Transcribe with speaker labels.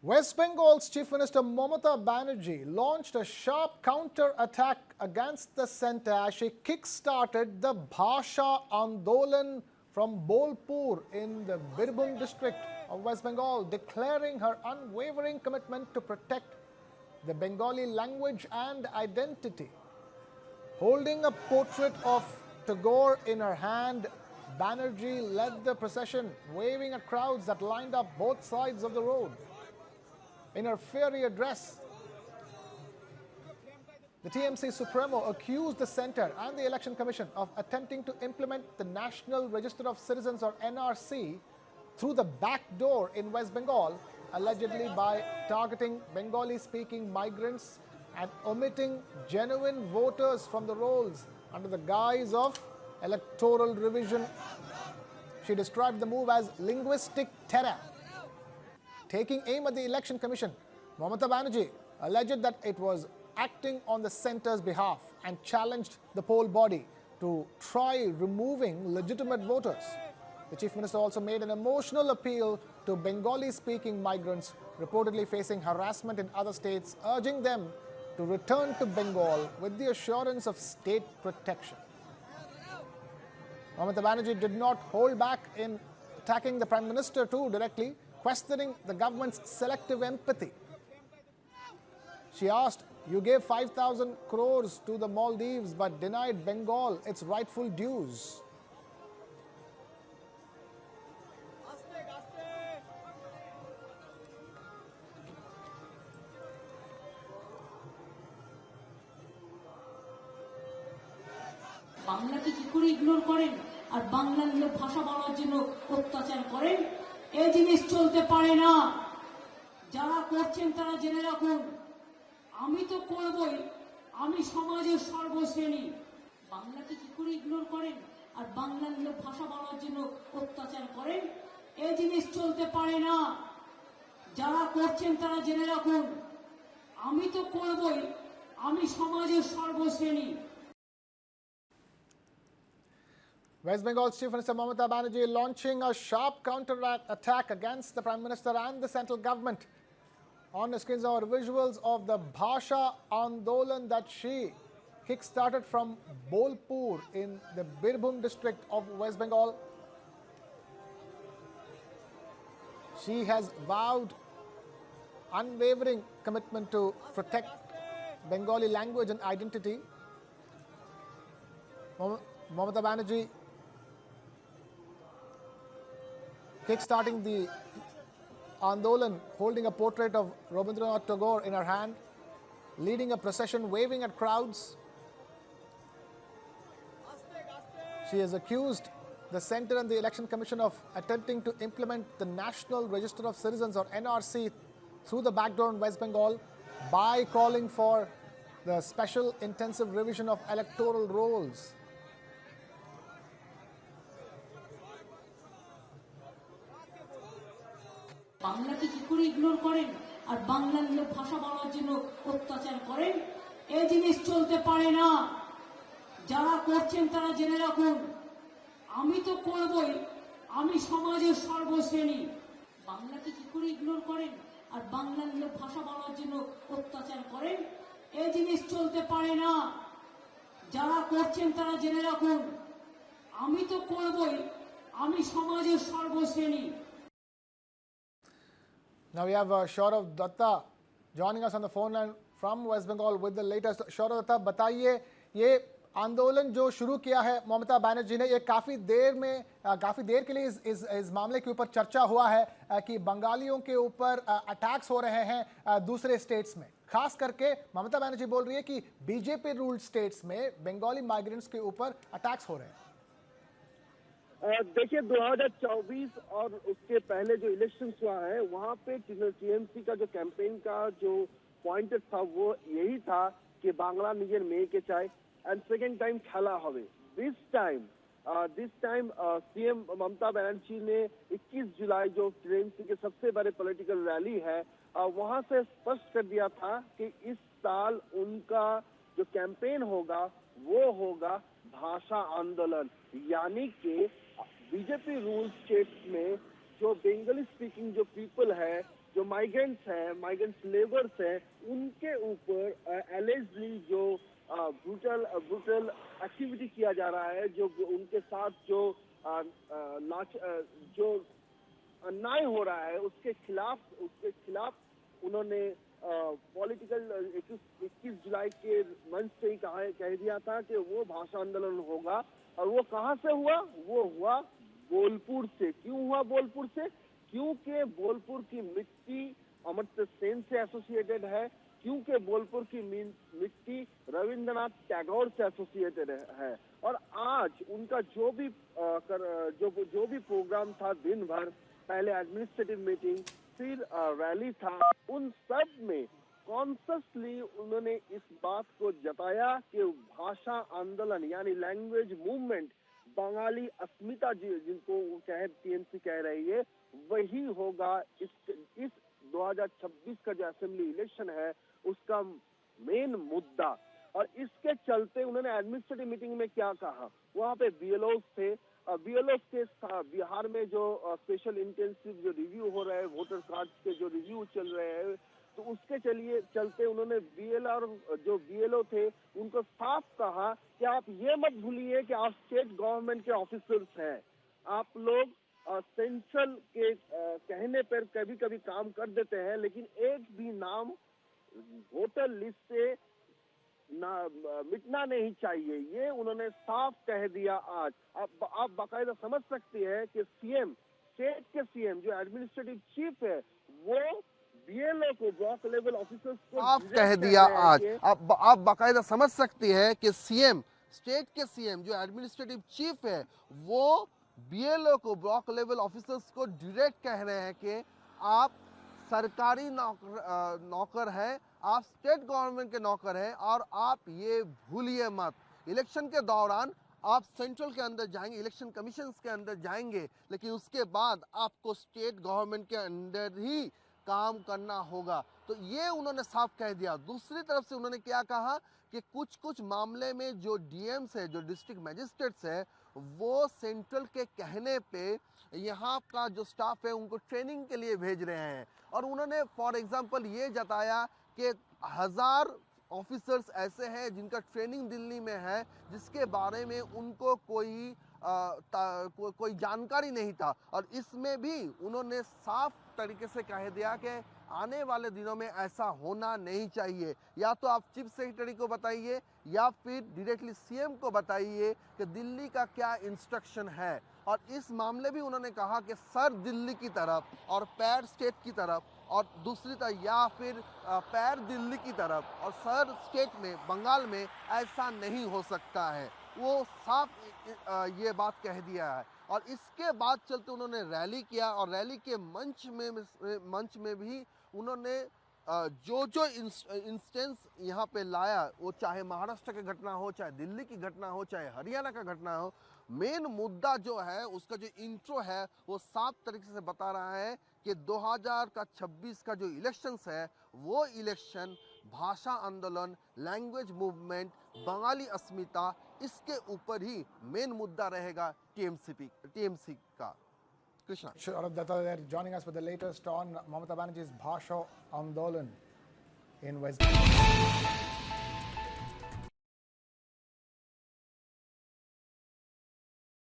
Speaker 1: West Bengal's Chief Minister Mamata Banerjee launched a sharp counter-attack against the centre as she kick-started the Bhasha Andolan from Bolpur in the Birbhum district of West Bengal, declaring her unwavering commitment to protect the Bengali language and identity. Holding a portrait of Tagore in her hand, Banerjee led the procession, waving at crowds that lined up both sides of the road. In her fiery address, the TMC Supremo accused the centre and the Election Commission of attempting to implement the National Register of Citizens or NRC through the back door in West Bengal, allegedly by targeting Bengali-speaking migrants and omitting genuine voters from the rolls under the guise of electoral revision. She described the move as linguistic terror. Taking aim at the Election Commission, Mamata Banerjee alleged that it was acting on the centre's behalf and challenged the poll body to try removing legitimate voters. The Chief Minister also made an emotional appeal to Bengali-speaking migrants reportedly facing harassment in other states, urging them to return to Bengal with the assurance of state protection. Mamata Banerjee did not hold back in attacking the Prime Minister too directly, questioning the government's selective empathy. She asked, "You gave 5,000 crores to the Maldives but denied Bengal its rightful dues."
Speaker 2: বাংলাকে কি করে ignore করেন আর বাংলার লোক ভাষা বলার জন্য অত্যাচার করেন? এই জিনিস চলতে পারে না। যারা করছেন তারা জেনে রাখুন, আমি তো করবই, আমি সমাজের সর্বশ্রেণী। বাংলাকে কি করে ইগনোর করেন আর বাংলার লোক ভাষা বলার জন্য অত্যাচার করেন? এই জিনিস চলতে পারে না। যারা করছেন তারা জেনে রাখুন, আমি তো করবই, আমি সমাজের সর্বশ্রেণী।
Speaker 1: West Bengal's Chief Minister Mamata Banerjee launching a sharp counter-attack against the Prime Minister and the central government. On the screens are visuals of the Bhasha Andolan that she kick-started from Bolpur in the Birbhum district of West Bengal. She has vowed unwavering commitment to protect Bengali language and identity. Mamata Banerjee kick-starting the Andolan, holding a portrait of Rabindranath Tagore in her hand, leading a procession, waving at crowds. She has accused the centre and the Election Commission of attempting to implement the National Register of Citizens or NRC through the back door in West Bengal by calling for the special intensive revision of electoral rolls.
Speaker 2: বাংলাকে কি করে ignore করেন আর বাংলার লোক ভাষা বলার জন্য অত্যাচার করেন? এই জিনিস চলতে পারে না। যারা করছেন তারা জেনে রাখুন, আমি তো করবই, আমি সমাজের সর্বশ্রেণী। বাংলাকে কি করে ইগনোর করেন আর বাংলার লোক ভাষা বলার জন্য অত্যাচার করেন? এই জিনিস চলতে পারে না। যারা করছেন তারা জেনে রাখুন, আমি তো করবই, আমি সমাজের সর্বশ্রেণী।
Speaker 1: Now we have Shaurav Datta joining us on the phone line from West Bengal with the latest. Shaurav Datta, बताइए ये आंदोलन जो शुरू किया है ममता बनर्जी ने, ये काफ़ी देर के लिए इस मामले के ऊपर चर्चा हुआ है कि बंगालियों के ऊपर अटैक्स हो रहे हैं दूसरे स्टेट्स में। खास करके ममता बनर्जी बोल रही है कि बीजेपी रूल्ड स्टेट्स में बंगाली माइग्रेंट्स के ऊपर अटैक्स हो रहे हैं।
Speaker 3: देखिए 2024 और उसके पहले जो इलेक्शन हुआ है वहां पे टीएमसी का जो कैंपेन का जो पॉइंट था वो यही था कि बांग्ला निजेर मेये के चाय एंड सेकेंड टाइम खेला होवे। This time CM Mamata Banerjee ने 21 जुलाई जो टीएमसी के सबसे बड़े पॉलिटिकल रैली है वहां से स्पष्ट कर दिया था कि इस साल उनका जो कैंपेन होगा वो होगा भाषा आंदोलन, यानी कि बीजेपी रूल स्टेट्स में जो बंगाली स्पीकिंग जो पीपल है, जो माइग्रेंट्स हैं, माइग्रेंट्स लेबर्स हैं, उनके ऊपर एलिजली जो ब्रूटल एक्टिविटी किया जा रहा है, जो उनके साथ जो जो अन्याय हो रहा है उसके खिलाफ उन्होंने पॉलिटिकल 21 जुलाई के मंच से ही कह दिया था कि वो भाषा आंदोलन होगा। और वो कहाँ से हुआ? वो हुआ बोलपुर से। क्यों हुआ बोलपुर से? क्योंकि बोलपुर की मिट्टी अमर्त्य सेन से एसोसिएटेड है, क्योंकि बोलपुर की मिट्टी रविंद्रनाथ टैगोर से एसोसिएटेड है। और आज उनका जो भी प्रोग्राम था दिन भर, पहले एडमिनिस्ट्रेटिव मीटिंग, फिर रैली था, उन सब में कॉन्शियसली उन्होंने इस बात को जताया कि भाषा आंदोलन यानी लैंग्वेज मूवमेंट, बंगाली अस्मिता जिनको टीएमसी कह रही है, वही होगा इस 2026 का जो असेंबली इलेक्शन है उसका मेन मुद्दा। और इसके चलते उन्होंने एडमिनिस्ट्रेटिव मीटिंग में क्या कहा? वहाँ पे बीएलओ थे, बीएलओ के बिहार में जो स्पेशल इंटेंसिव जो रिव्यू हो रहे हैं, वोटर कार्ड के जो रिव्यू चल रहे हैं, तो उसके चलते उन्होंने बीएलओ थे उनको साफ कहा कि आप ये मत भूलिए कि आप स्टेट गवर्नमेंट के ऑफिसर्स हैं, आप लोग सेंट्रल के कहने पर कभी कभी काम कर देते हैं, लेकिन एक भी नाम वोटर लिस्ट से मिटना नहीं चाहिए। ये उन्होंने साफ कह दिया। आज आप बाकायदा समझ सकते हैं कि सीएम, स्टेट के सीएम जो एडमिनिस्ट्रेटिव चीफ है, वो बीएलओ को, ब्लॉक लेवल ऑफिसर्स को
Speaker 4: आप कह दिया। आज आप बाकायदा समझ सकती है कि सीएम, स्टेट के सीएम जो एडमिनिस्ट्रेटिव चीफ है, वो बीएलओ को, ब्लॉक लेवल ऑफिसर्स को डायरेक्ट कह रहे हैं कि आप सरकारी नौकर है, आप स्टेट गवर्नमेंट के नौकर हैं, और आप ये भूलिए मत, इलेक्शन के दौरान आप सेंट्रल के अंदर जाएंगे, इलेक्शन कमीशन के अंदर जाएंगे, लेकिन उसके बाद आपको स्टेट गवर्नमेंट के अंदर ही काम करना होगा। तो ये उन्होंने साफ कह दिया। दूसरी तरफ से उन्होंने क्या कहा कि कुछ मामले में जो डीएम्स है, जो डिस्ट्रिक्ट मजिस्ट्रेट्स है, वो सेंट्रल के कहने पे यहाँ का जो स्टाफ है उनको ट्रेनिंग के लिए भेज रहे हैं। और उन्होंने फॉर एग्जांपल ये जताया कि 1000 ऑफिसर्स ऐसे हैं जिनका ट्रेनिंग दिल्ली में है, जिसके बारे में उनको कोई जानकारी नहीं था। और इसमें भी उन्होंने साफ तरीके से कह दिया कि आने वाले दिनों में ऐसा होना नहीं चाहिए। या तो आप चीफ सेक्रेटरी को बताइए या फिर डायरेक्टली सीएम को बताइए कि दिल्ली का क्या इंस्ट्रक्शन है। और इस मामले भी उन्होंने कहा कि सर दिल्ली की तरफ और पैर स्टेट की तरफ, और दूसरी तरफ या फिर पैर दिल्ली की तरफ और सर स्टेट में, बंगाल में ऐसा नहीं हो सकता है। वो साफ ये बात कह दिया है। और इसके बाद चलते उन्होंने रैली किया, और रैली के मंच में भी उन्होंने जो इंस्टेंस यहाँ पे लाया, वो चाहे महाराष्ट्र की घटना हो, चाहे दिल्ली की घटना हो, चाहे हरियाणा का घटना हो, मेन मुद्दा जो है उसका जो इंट्रो है वो साफ तरीके से बता रहा है कि 2026 का जो इलेक्शंस है, वो इलेक्शन भाषा आंदोलन, लैंग्वेज मूवमेंट, बंगाली अस्मिता, इसके ऊपर ही मेन मुद्दा रहेगा टीएमसी का। Krishna.
Speaker 1: Sure, Arab Datta there joining us with the latest on Mamata Banerjee's Bhasha Andolan in West Bengal.